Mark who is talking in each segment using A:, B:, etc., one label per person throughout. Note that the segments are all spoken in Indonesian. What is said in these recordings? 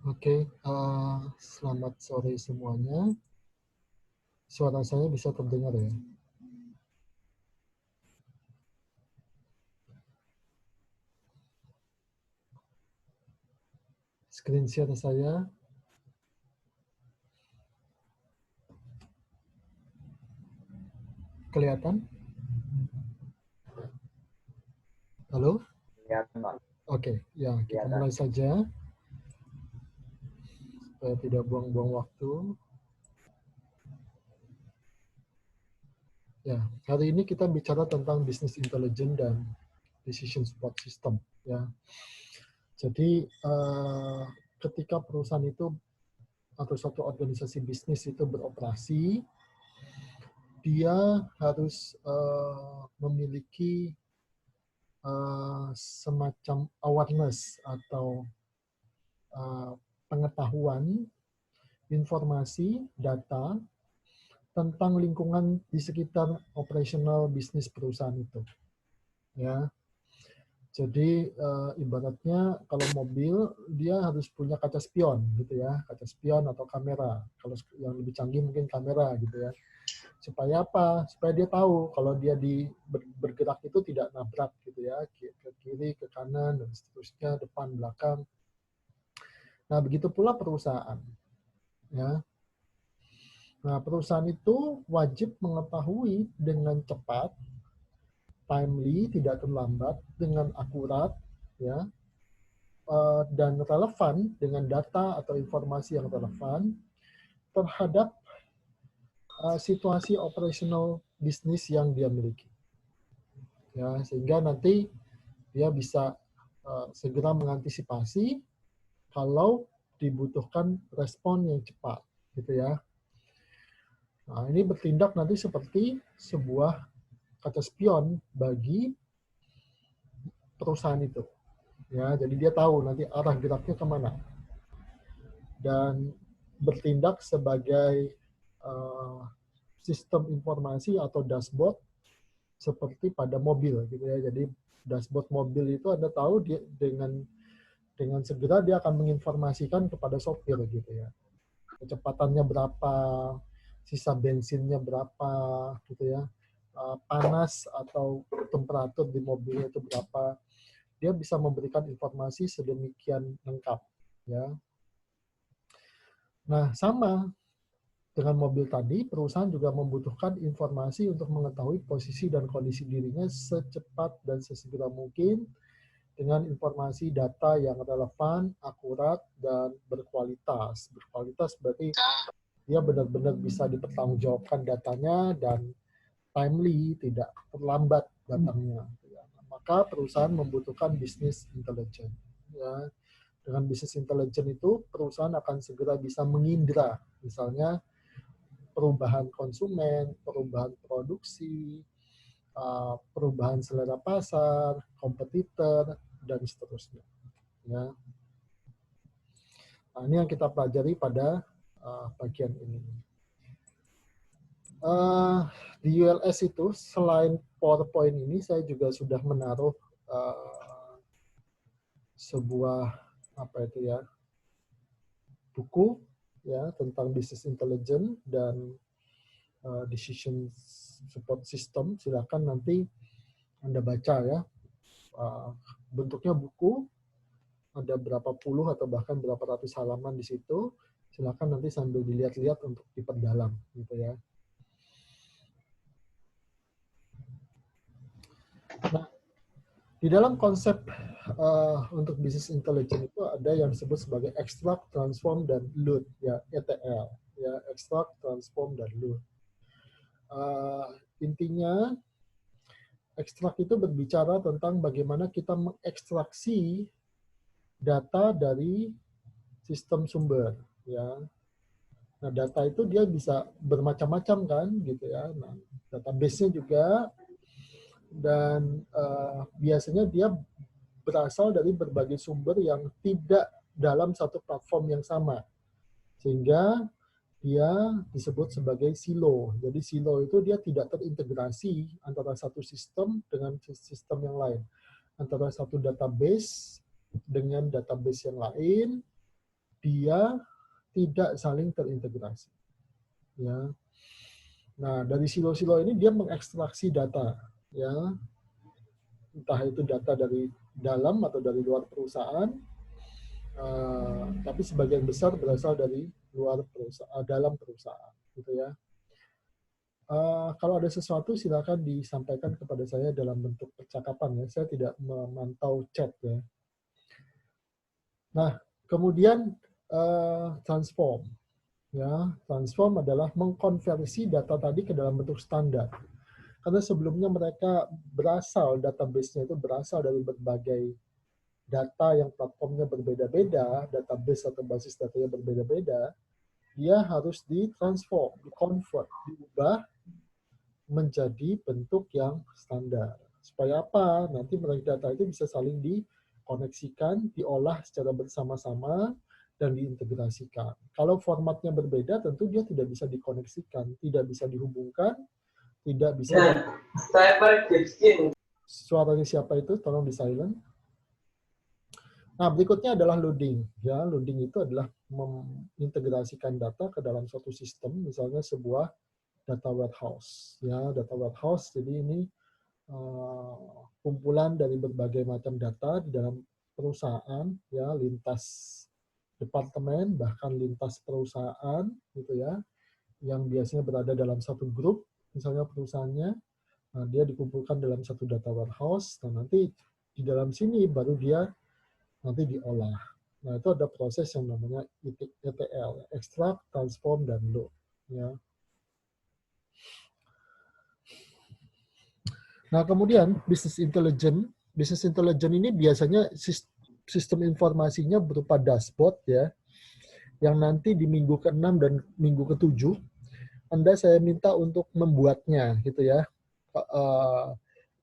A: Oke, selamat sore semuanya. Suara saya bisa terdengar ya? Screen share saya kelihatan? Halo?
B: Kelihatan, Pak.
A: Oke, ya kita
B: Kelihatan.
A: mulai saja supaya tidak buang-buang waktu. Ya, hari ini kita bicara tentang business intelligence dan decision support system. Ya, jadi ketika perusahaan itu atau suatu organisasi bisnis itu beroperasi, dia harus memiliki semacam awareness atau pengetahuan, informasi, data tentang lingkungan di sekitar operasional bisnis perusahaan itu. Ya, jadi ibaratnya kalau mobil dia harus punya kaca spion gitu ya, kaca spion atau kamera. Kalau yang lebih canggih mungkin kamera gitu ya. Supaya apa? Supaya dia tahu kalau dia bergerak itu tidak nabrak gitu ya, ke kiri, ke kanan dan seterusnya, depan, belakang. Nah, begitu pula perusahaan ya. Nah, perusahaan itu wajib mengetahui dengan cepat, timely, tidak terlambat, dengan akurat, ya, dan relevan dengan data atau informasi yang relevan terhadap situasi operasional bisnis yang dia miliki. Ya, sehingga nanti dia bisa segera mengantisipasi kalau dibutuhkan respon yang cepat, gitu ya. Nah, ini bertindak nanti seperti sebuah kaca spion bagi perusahaan itu. Ya, jadi dia tahu nanti arah geraknya kemana dan bertindak sebagai uh, sistem informasi atau dashboard seperti pada mobil gitu ya. Jadi dashboard mobil itu Anda tahu dia dengan segera dia akan menginformasikan kepada sopir gitu ya. Kecepatannya berapa, sisa bensinnya berapa gitu ya. Panas atau temperatur di mobilnya itu berapa, dia bisa memberikan informasi sedemikian lengkap ya. Nah, sama dengan mobil tadi, perusahaan juga membutuhkan informasi untuk mengetahui posisi dan kondisi dirinya secepat dan sesegera mungkin dengan informasi data yang relevan, akurat, dan berkualitas. Berkualitas berarti dia benar-benar bisa dipertanggungjawabkan datanya dan timely, tidak terlambat datangnya. Maka perusahaan membutuhkan business intelligence. Ya, dengan business intelligence itu perusahaan akan segera bisa mengindra, misalnya perubahan konsumen, perubahan produksi, perubahan selera pasar, kompetitor, dan seterusnya. Ya. Nah, ini yang kita pelajari pada bagian ini. Di ULS itu selain PowerPoint ini, saya juga sudah menaruh sebuah apa itu ya buku ya tentang business intelligence dan decision support system. Silakan nanti Anda baca ya. Bentuknya buku, ada berapa puluh atau bahkan berapa ratus halaman di situ. Silakan nanti sambil dilihat-lihat untuk diperdalam gitu ya. Nah, di dalam konsep untuk business intelligence itu ada yang disebut sebagai extract, transform, dan load ya, ETL ya, extract, transform, dan load. Intinya ekstrak itu berbicara tentang bagaimana kita mengekstraksi data dari sistem sumber ya. Nah, data itu dia bisa bermacam-macam kan gitu ya. Nah, database-nya juga dan biasanya dia berasal dari berbagai sumber yang tidak dalam satu platform yang sama. Sehingga dia disebut sebagai silo. Jadi silo itu dia tidak terintegrasi antara satu sistem dengan sistem yang lain. Antara satu database dengan database yang lain, dia tidak saling terintegrasi. Ya. Nah, dari silo-silo ini dia mengekstraksi data, ya, entah itu data dari dalam atau dari luar perusahaan, tapi sebagian besar berasal dari luar perusahaan, dalam perusahaan, gitu ya. Kalau ada sesuatu silakan disampaikan kepada saya dalam bentuk percakapan ya. Saya tidak memantau chat ya. Nah, kemudian transform. Ya, transform adalah mengkonversi data tadi ke dalam bentuk standar. Karena sebelumnya mereka database-nya itu berasal dari berbagai data yang platformnya berbeda-beda, database atau basis datanya berbeda-beda, dia harus ditransform, diconvert, diubah menjadi bentuk yang standar. Supaya apa? Nanti data itu bisa saling dikoneksikan, diolah secara bersama-sama, dan diintegrasikan. Kalau formatnya berbeda, tentu dia tidak bisa dikoneksikan, tidak bisa dihubungkan, tidak bisa. Suaranya siapa itu? Tolong di silent. Nah, berikutnya adalah loading. Ya, loading itu adalah mengintegrasikan data ke dalam suatu sistem, misalnya sebuah data warehouse. Ya, data warehouse. Jadi ini kumpulan dari berbagai macam data di dalam perusahaan, ya, lintas departemen, bahkan lintas perusahaan, gitu ya, yang biasanya berada dalam satu grup, misalnya perusahaannya, nah, dia dikumpulkan dalam satu data warehouse, dan nanti di dalam sini baru dia nanti diolah. Nah, itu ada proses yang namanya ETL, extract, transform, dan load. Ya. Nah, kemudian business intelligence. Business intelligence ini biasanya sistem informasinya berupa dashboard ya, yang nanti di minggu ke-6 dan minggu ke-7 Anda saya minta untuk membuatnya gitu ya.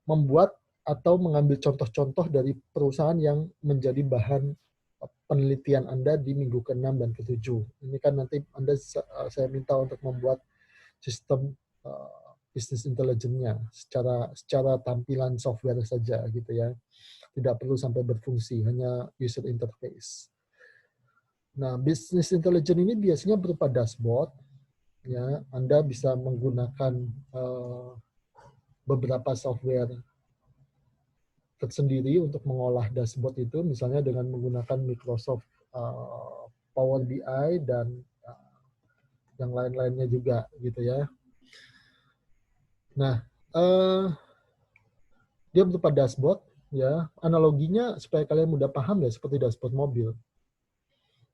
A: Membuat atau mengambil contoh-contoh dari perusahaan yang menjadi bahan penelitian Anda di minggu ke-6 dan ke-7. Ini kan nanti saya minta untuk membuat sistem business intelligence-nya secara tampilan software saja gitu ya. Tidak perlu sampai berfungsi, hanya user interface. Nah, business intelligence ini biasanya berupa dashboard. Ya, Anda bisa menggunakan beberapa software tersendiri untuk mengolah dashboard itu, misalnya dengan menggunakan Microsoft Power BI dan yang lain-lainnya juga gitu ya. Nah, dia berupa dashboard ya. Analoginya supaya kalian mudah paham ya seperti dashboard mobil.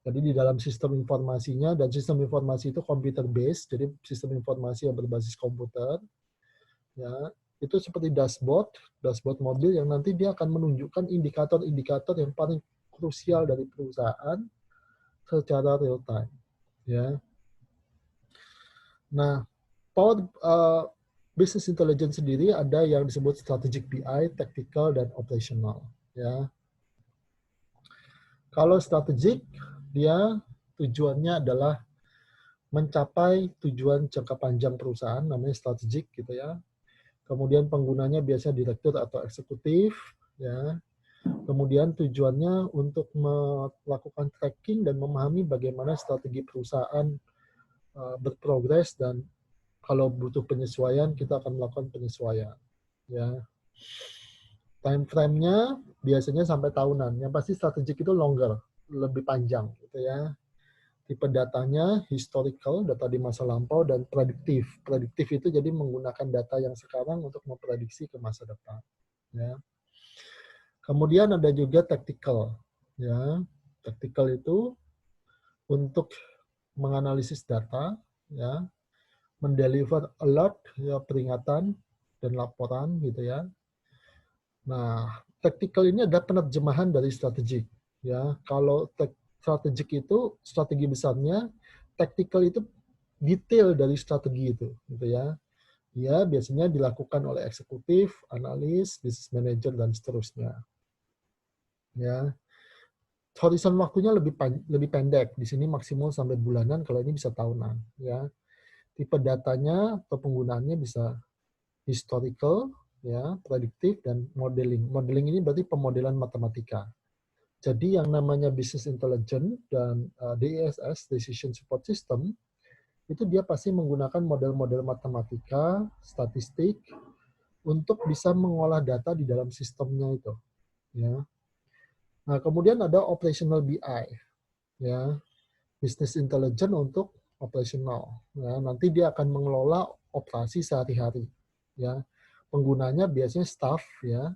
A: Jadi di dalam sistem informasinya, dan sistem informasi itu computer based, jadi sistem informasi yang berbasis komputer, ya itu seperti dashboard mobil yang nanti dia akan menunjukkan indikator-indikator yang paling krusial dari perusahaan secara real time. Ya. Nah, business intelligence sendiri ada yang disebut strategic BI, tactical, dan operational. Ya. Kalau strategic, dia tujuannya adalah mencapai tujuan jangka panjang perusahaan, namanya strategic gitu ya. Kemudian penggunanya biasanya direktur atau eksekutif, ya. Kemudian tujuannya untuk melakukan tracking dan memahami bagaimana strategi perusahaan berprogres, dan kalau butuh penyesuaian kita akan melakukan penyesuaian. Ya. Time frame-nya biasanya sampai tahunan. Yang pasti strategik itu longer, lebih panjang, gitu ya. Tipe datanya historical, data di masa lampau, dan prediktif. Prediktif itu jadi menggunakan data yang sekarang untuk memprediksi ke masa depan. Ya. Kemudian ada juga tactical. Ya. Tactical itu untuk menganalisis data, ya, mendeliver alert, ya, peringatan dan laporan, gitu ya. Nah, tactical ini adalah penerjemahan dari strategik. Ya, kalau strategik itu strategi besarnya, tactical itu detail dari strategi itu, gitu ya. Ya, biasanya dilakukan oleh eksekutif, analis, business manager, dan seterusnya. Ya, horizon waktunya lebih pendek. Di sini maksimum sampai bulanan, kalau ini bisa tahunan. Ya, tipe datanya atau penggunaannya bisa historical, ya, prediktif, dan modeling. Modeling ini berarti pemodelan matematika. Jadi yang namanya business intelligence dan DSS, Decision Support System, itu dia pasti menggunakan model-model matematika, statistik, untuk bisa mengolah data di dalam sistemnya itu. Ya. Nah, kemudian ada operational BI, ya, business intelligence untuk operasional. Ya, nanti dia akan mengelola operasi sehari-hari. Ya, penggunanya biasanya staff, ya,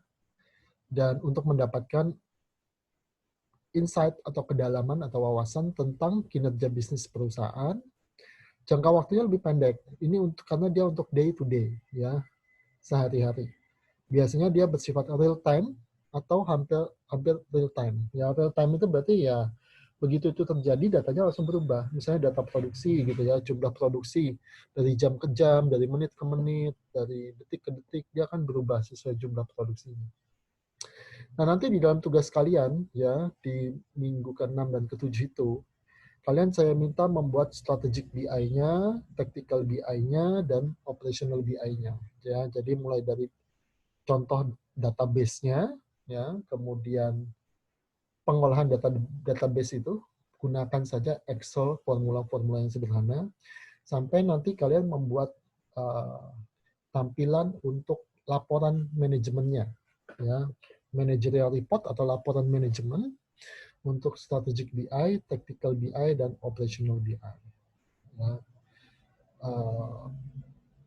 A: dan untuk mendapatkan insight atau kedalaman atau wawasan tentang kinerja bisnis perusahaan, jangka waktunya lebih pendek. Ini untuk karena dia untuk day to day, ya, sehari-hari. Biasanya dia bersifat real time atau hampir hampir real time. Ya, real time itu berarti ya begitu itu terjadi datanya langsung berubah. Misalnya data produksi gitu ya, jumlah produksi dari jam ke jam, dari menit ke menit, dari detik ke detik, dia akan berubah sesuai jumlah produksinya. Nah, nanti di dalam tugas kalian ya di minggu ke-6 dan ke-7 itu, kalian saya minta membuat strategic BI-nya, tactical BI-nya, dan operational BI-nya. Ya, jadi mulai dari contoh database-nya, ya, kemudian pengolahan database itu, gunakan saja Excel, formula-formula yang sederhana, sampai nanti kalian membuat uh, tampilan untuk laporan manajemennya, ya, managerial report atau laporan manajemen untuk strategic BI, tactical BI, dan operational BI. Ya. Uh,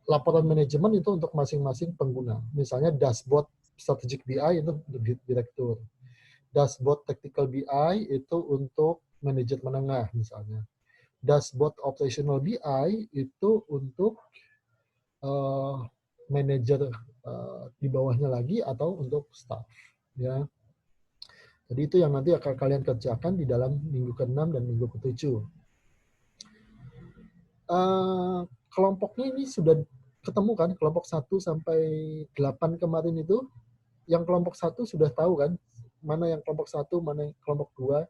A: Laporan manajemen itu untuk masing-masing pengguna. Misalnya dashboard strategic BI itu direktur. Dashboard tactical BI itu untuk manajer menengah misalnya. Dashboard operational BI itu untuk manajer di bawahnya lagi atau untuk staff. Ya. Jadi itu yang nanti akan kalian kerjakan di dalam minggu ke-6 dan minggu ke-7. Kelompoknya ini sudah ketemu kan, kelompok 1 sampai 8 kemarin itu. Yang kelompok 1 sudah tahu kan, mana yang kelompok 1, mana yang kelompok 2,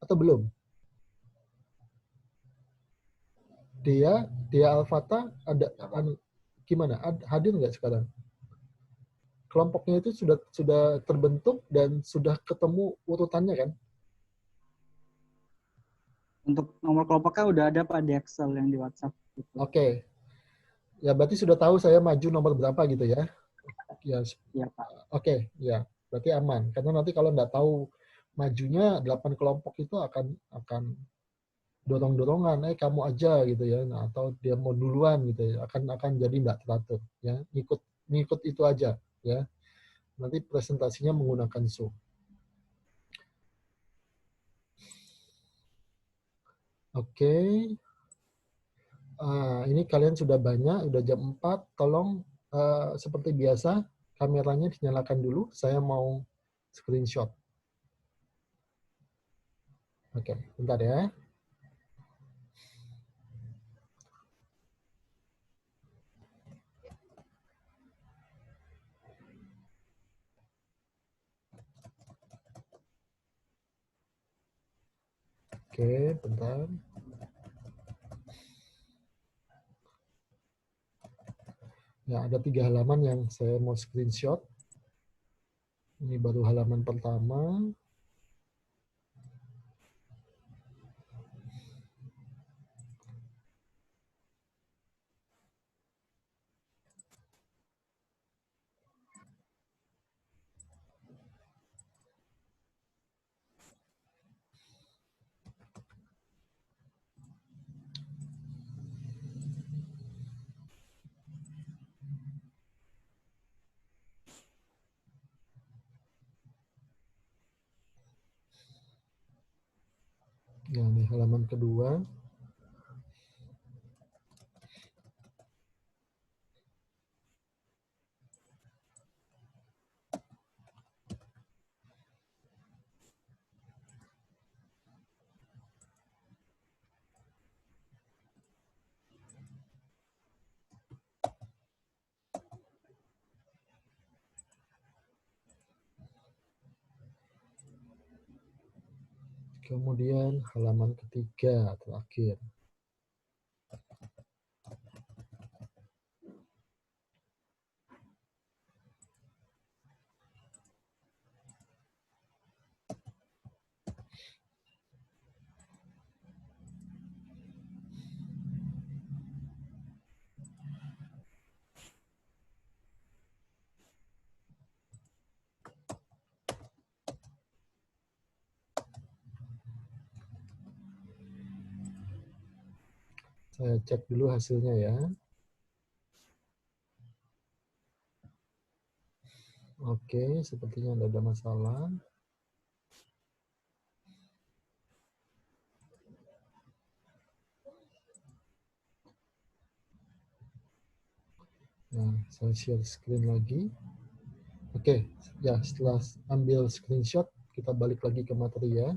A: atau belum? Dia Alfata ada gimana? Hadir nggak sekarang? Kelompoknya itu sudah terbentuk dan sudah ketemu urutannya kan?
B: Untuk nomor kelompoknya udah ada Pak di Excel yang di WhatsApp. Gitu.
A: Oke. Ya berarti sudah tahu saya maju nomor berapa gitu ya?
B: Ya Pak.
A: Oke, ya. Berarti aman. Karena nanti kalau nggak tahu majunya 8 kelompok itu akan dorong-dorongan, kamu aja gitu ya, nah, atau dia mau duluan gitu ya, akan jadi nggak teratur ya, ngikut itu aja ya. Nanti presentasinya menggunakan Zoom. Oke. Ini kalian sudah banyak, udah jam 4, tolong seperti biasa kameranya dinyalakan dulu, saya mau screenshot. Oke, bentar ya. Oke, bentar. Ya, ada 3 halaman yang saya mau screenshot. Ini baru halaman pertama. Nah, ini halaman kedua. Kemudian halaman ketiga terakhir. Saya cek dulu hasilnya ya. Oke, sepertinya tidak ada masalah. Nah, saya share screen lagi. Oke, ya setelah ambil screenshot, kita balik lagi ke materi ya.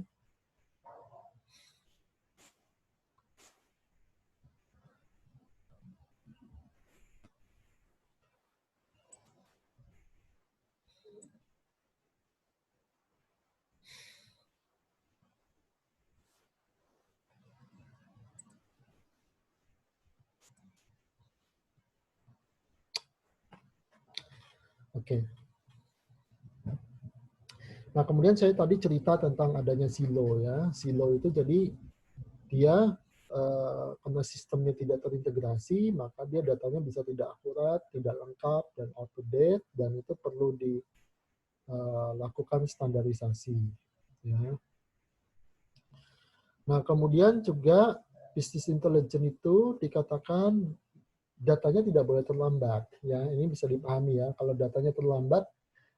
A: Oke. Nah, kemudian saya tadi cerita tentang adanya silo ya. Silo itu jadi dia karena sistemnya tidak terintegrasi, maka dia datanya bisa tidak akurat, tidak lengkap, dan out to date, dan itu perlu dilakukan standarisasi. Ya. Nah, kemudian juga business intelligence itu dikatakan datanya tidak boleh terlambat. Ya, ini bisa dipahami ya. Kalau datanya terlambat,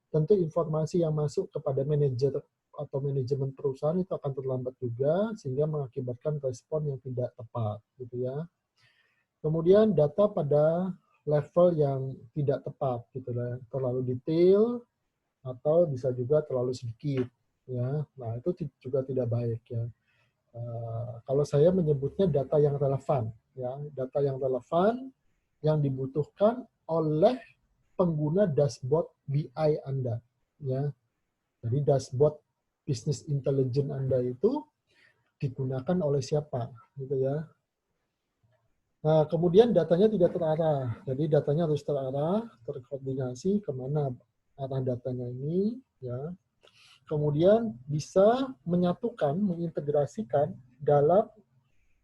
A: tentu informasi yang masuk kepada manajer atau manajemen perusahaan itu akan terlambat juga, sehingga mengakibatkan respon yang tidak tepat, gitu ya. Kemudian data pada level yang tidak tepat, gitu ya, terlalu detail atau bisa juga terlalu sedikit, ya. Nah itu juga tidak baik ya. Kalau saya menyebutnya data yang relevan, ya, data yang relevan yang dibutuhkan oleh pengguna dashboard BI Anda, ya. Jadi dashboard business intelligence Anda itu digunakan oleh siapa, gitu ya. Nah, kemudian datanya tidak terarah. Jadi datanya harus terarah, terkoordinasi kemana arah datanya ini, ya. Kemudian bisa menyatukan, mengintegrasikan dalam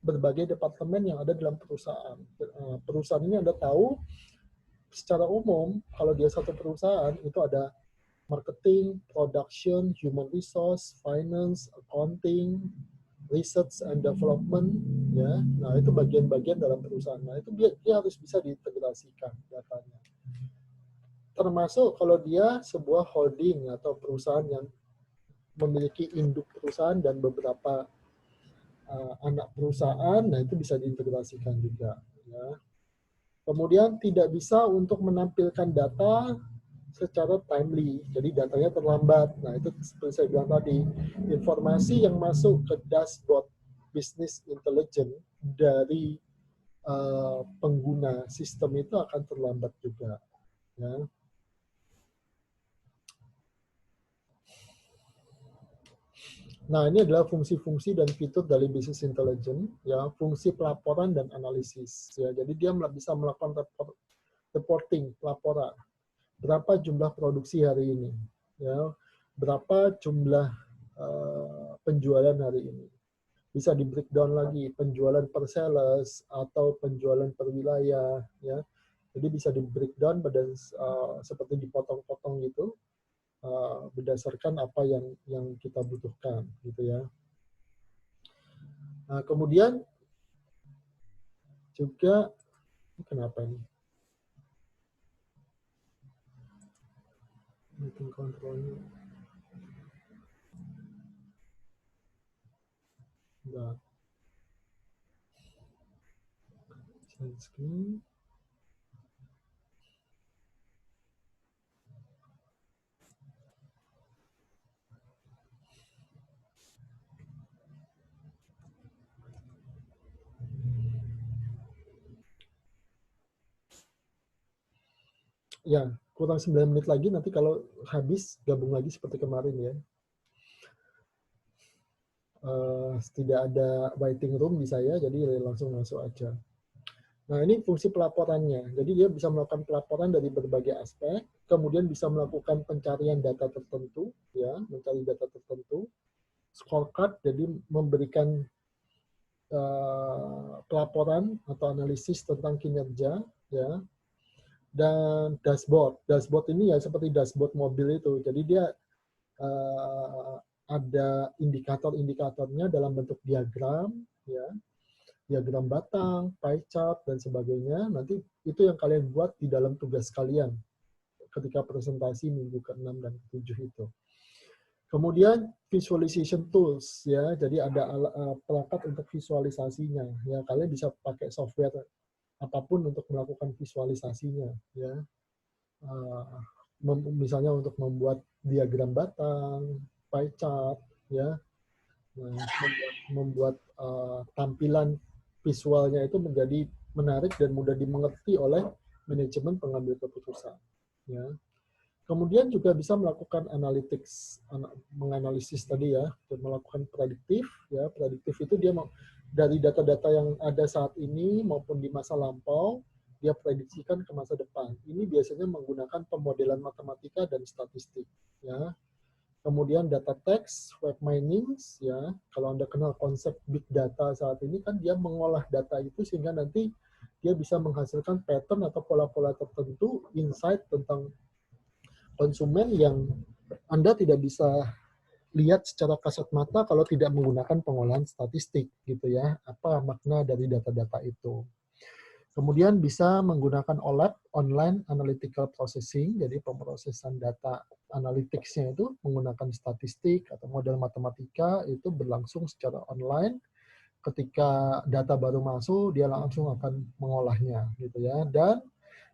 A: berbagai departemen yang ada dalam perusahaan. Perusahaan ini Anda tahu, secara umum, kalau dia satu perusahaan, itu ada marketing, production, human resource, finance, accounting, research and development, ya. Nah, itu bagian-bagian dalam perusahaan. Nah, itu dia harus bisa diintegrasikan datanya. Termasuk kalau dia sebuah holding atau perusahaan yang memiliki induk perusahaan dan beberapa anak perusahaan, nah itu bisa diintegrasikan juga, ya. Kemudian tidak bisa untuk menampilkan data secara timely, jadi datanya terlambat. Nah itu seperti saya bilang tadi, informasi yang masuk ke dashboard business intelligence dari pengguna sistem itu akan terlambat juga. Ya. Nah ini adalah fungsi-fungsi dan fitur dari business intelligence, ya, fungsi pelaporan dan analisis. Ya, jadi dia bisa melakukan reporting, laporan. Berapa jumlah produksi hari ini, ya, berapa jumlah penjualan hari ini. Bisa di breakdown lagi, penjualan per sales atau penjualan per wilayah, ya. Jadi bisa di breakdown pada seperti dipotong-potong gitu, berdasarkan apa yang kita butuhkan, gitu ya. Nah, kemudian juga kenapa ini? Meeting controlnya. Enggak. Share screen. Ya, kurang 9 menit lagi, nanti kalau habis gabung lagi seperti kemarin ya. Tidak ada waiting room di saya, jadi langsung masuk aja. Nah, ini fungsi pelaporannya. Jadi dia bisa melakukan pelaporan dari berbagai aspek, kemudian bisa melakukan pencarian data tertentu, ya, mencari data tertentu, scorecard, jadi memberikan pelaporan atau analisis tentang kinerja, ya, dan dashboard. Dashboard ini ya seperti dashboard mobil itu. Jadi dia ada indikator-indikatornya dalam bentuk diagram, ya. diagram batang, pie chart, dan sebagainya. Nanti itu yang kalian buat di dalam tugas kalian ketika presentasi minggu ke-6 dan ke-7 itu. Kemudian visualization tools ya, jadi ada perangkat untuk visualisasinya. Ya, kalian bisa pakai software apapun untuk melakukan visualisasinya ya. Misalnya untuk membuat diagram batang, pie chart ya. Nah, membuat tampilan visualnya itu menjadi menarik dan mudah dimengerti oleh manajemen pengambil keputusan ya. Kemudian juga bisa melakukan analytics, menganalisis tadi ya, melakukan prediktif. Ya, prediktif itu dia dari data-data yang ada saat ini maupun di masa lampau, dia prediksikan ke masa depan. Ini biasanya menggunakan pemodelan matematika dan statistik. Ya. Kemudian data text, web mining, ya. Kalau Anda kenal konsep big data saat ini kan dia mengolah data itu sehingga nanti dia bisa menghasilkan pattern atau pola-pola tertentu, insight tentang konsumen yang Anda tidak bisa lihat secara kasat mata kalau tidak menggunakan pengolahan statistik gitu ya. Apa makna dari data-data itu? Kemudian bisa menggunakan OLAP, Online Analytical Processing, jadi pemrosesan data analytics-nya itu menggunakan statistik atau model matematika itu berlangsung secara online. Ketika data baru masuk, dia langsung akan mengolahnya gitu ya. Dan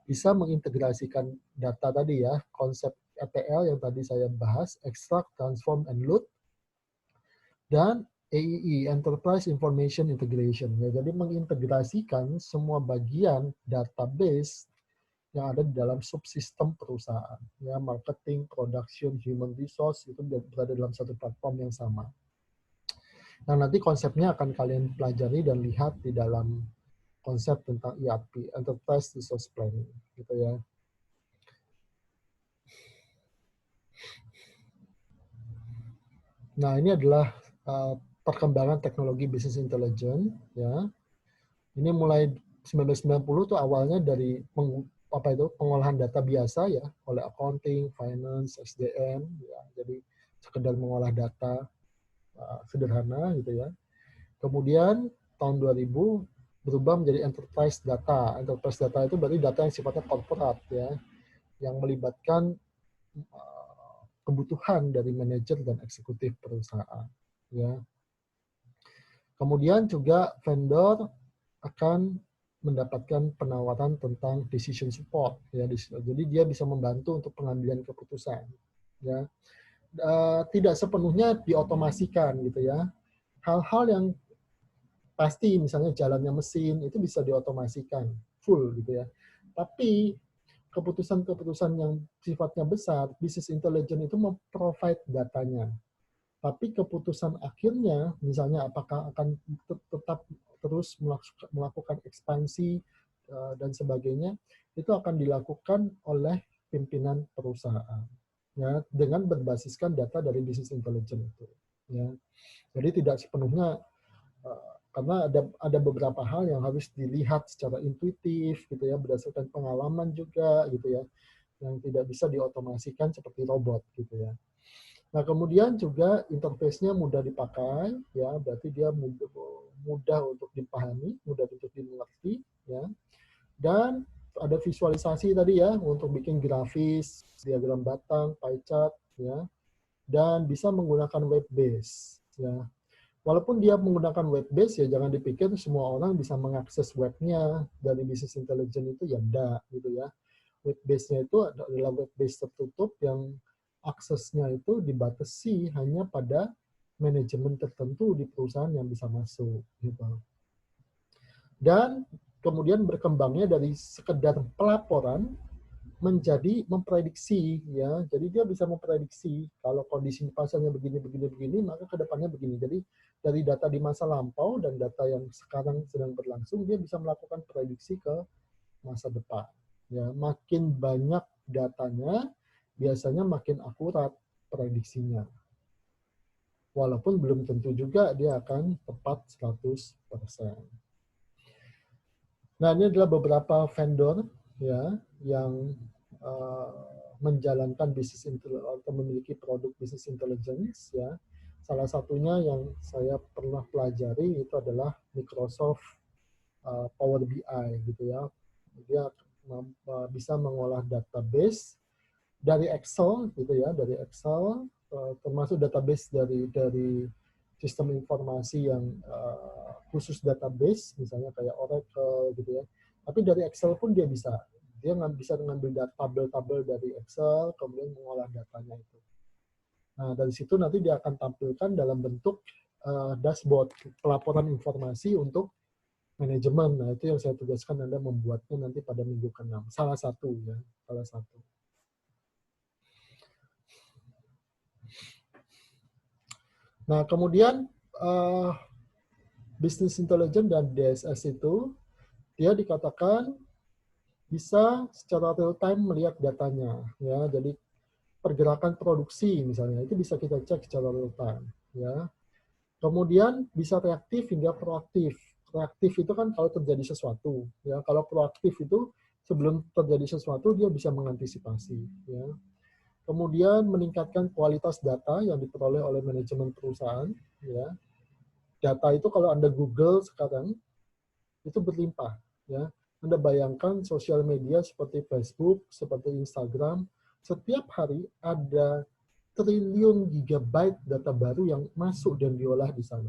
A: bisa mengintegrasikan data tadi ya, konsep ETL yang tadi saya bahas, extract, transform, and load, dan AII, Enterprise Information Integration. Ya, jadi mengintegrasikan semua bagian database yang ada di dalam subsistem perusahaan. Ya, marketing, production, human resource, itu berada dalam satu platform yang sama. Nah, nanti konsepnya akan kalian pelajari dan lihat di dalam konsep tentang ERP, Enterprise Resource Planning. Gitu ya. Nah, ini adalah perkembangan teknologi business intelligence ya. Ini mulai 1990 tuh awalnya dari pengolahan data biasa ya oleh accounting, finance, SDM ya. Jadi sekedar mengolah data sederhana gitu ya. Kemudian tahun 2000 berubah menjadi enterprise data. Enterprise data itu berarti data yang sifatnya corporate ya, yang melibatkan kebutuhan dari manajer dan eksekutif perusahaan ya. Kemudian juga vendor akan mendapatkan penawaran tentang decision support ya. Jadi dia bisa membantu untuk pengambilan keputusan ya. Tidak sepenuhnya diotomasikan gitu ya. Hal-hal yang pasti misalnya jalannya mesin itu bisa diotomasikan full gitu ya. Tapi keputusan-keputusan yang sifatnya besar, business intelligence itu memprovide datanya. Tapi keputusan akhirnya, misalnya apakah akan tetap terus melakukan ekspansi dan sebagainya, itu akan dilakukan oleh pimpinan perusahaan, ya, dengan berbasiskan data dari business intelligence itu. Ya. Jadi tidak sepenuhnya karena ada beberapa hal yang harus dilihat secara intuitif, gitu ya, berdasarkan pengalaman juga, gitu ya, yang tidak bisa diotomasikan seperti robot, gitu ya. Nah, kemudian juga interface-nya mudah dipakai, ya, berarti dia mudah untuk dipahami, mudah untuk dimengerti, ya. Dan ada visualisasi tadi ya, untuk bikin grafis, diagram batang, pie chart, ya. Dan bisa menggunakan web base, ya. Walaupun dia menggunakan web base, ya jangan dipikir semua orang bisa mengakses webnya dari business intelligence itu, ya enggak, gitu ya. Web base-nya itu adalah web base tertutup yang aksesnya itu dibatasi hanya pada manajemen tertentu di perusahaan yang bisa masuk gitu. Dan kemudian berkembangnya dari sekedar pelaporan menjadi memprediksi ya. Jadi dia bisa memprediksi kalau kondisi pasarnya begini maka kedepannya begini. Jadi dari data di masa lampau dan data yang sekarang sedang berlangsung dia bisa melakukan prediksi ke masa depan. Ya, makin banyak datanya, biasanya makin akurat prediksinya. Walaupun belum tentu juga dia akan tepat 100%. Nah, ini adalah beberapa vendor ya yang menjalankan bisnis atau memiliki produk bisnis intelligence ya. Salah satunya yang saya pernah pelajari itu adalah Microsoft Power BI gitu ya. Dia bisa mengolah database dari Excel gitu ya, dari Excel, termasuk database dari sistem informasi yang khusus database, misalnya kayak Oracle gitu ya. Tapi dari Excel pun dia bisa bisa mengambil tabel-tabel dari Excel, kemudian mengolah datanya itu. Nah, dari situ nanti dia akan tampilkan dalam bentuk dashboard, pelaporan informasi untuk manajemen. Nah, itu yang saya tugaskan Anda membuatnya nanti pada minggu ke-6. Salah satu ya, salah satu. Nah, kemudian Business Intelligence dan DSS itu dia dikatakan bisa secara real time melihat datanya ya. Jadi pergerakan produksi misalnya itu bisa kita cek secara real time ya. Kemudian bisa reaktif hingga proaktif. Reaktif itu kan kalau terjadi sesuatu ya. Kalau proaktif itu sebelum terjadi sesuatu dia bisa mengantisipasi ya. Kemudian meningkatkan kualitas data yang diperoleh oleh manajemen perusahaan ya. Data itu kalau Anda Google sekarang itu berlimpah ya. Anda bayangkan sosial media seperti Facebook, seperti Instagram, setiap hari ada triliun gigabyte data baru yang masuk dan diolah di sana.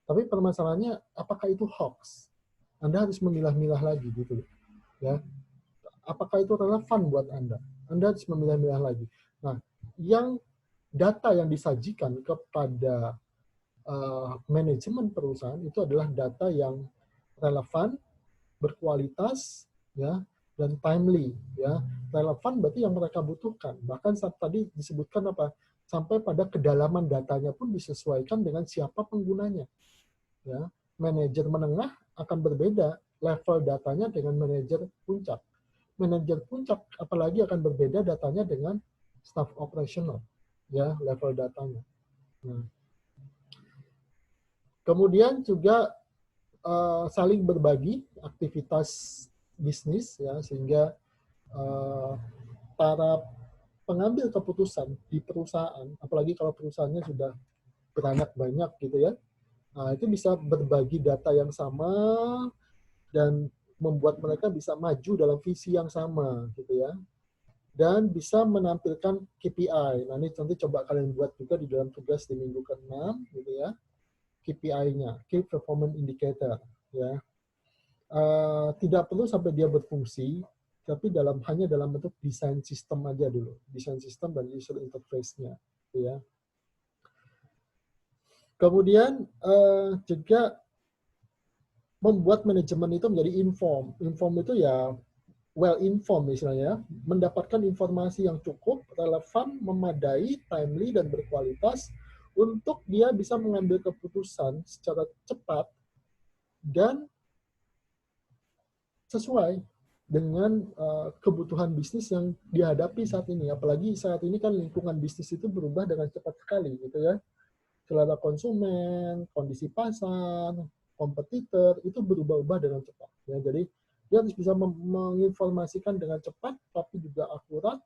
A: Tapi permasalahannya apakah itu hoax? Anda harus memilah-milah lagi gitu ya. Apakah itu relevan buat Anda? Anda harus memilah-milah lagi. Nah, yang data yang disajikan kepada manajemen perusahaan itu adalah data yang relevan, berkualitas, ya, dan timely, ya. Relevan berarti yang mereka butuhkan. Bahkan saat tadi disebutkan apa? Sampai pada kedalaman datanya pun disesuaikan dengan siapa penggunanya. Ya, manajer menengah akan berbeda level datanya dengan manajer puncak. Manajer puncak apalagi akan berbeda datanya dengan staff operational, ya, level datanya. Nah, kemudian juga saling berbagi aktivitas bisnis ya sehingga para pengambil keputusan di perusahaan, apalagi kalau perusahaannya sudah beranak banyak gitu ya, nah, itu bisa berbagi data yang sama dan membuat mereka bisa maju dalam visi yang sama gitu ya, dan bisa menampilkan KPI. Nah, ini nanti coba kalian buat juga di dalam tugas di minggu ke-6 gitu ya. KPI-nya, Key Performance Indicator, ya. Tidak perlu sampai dia berfungsi, tapi hanya dalam bentuk desain sistem aja dulu, desain sistem dan user interface-nya, ya. Kemudian juga membuat manajemen itu menjadi inform. Inform itu ya well informed misalnya, mendapatkan informasi yang cukup, relevan, memadai, timely, dan berkualitas untuk dia bisa mengambil keputusan secara cepat dan sesuai dengan kebutuhan bisnis yang dihadapi saat ini. Apalagi saat ini kan lingkungan bisnis itu berubah dengan cepat sekali gitu ya. Selera konsumen, kondisi pasar, kompetitor itu berubah-ubah dengan cepat. Ya, jadi dia harus bisa menginformasikan dengan cepat, tapi juga akurat,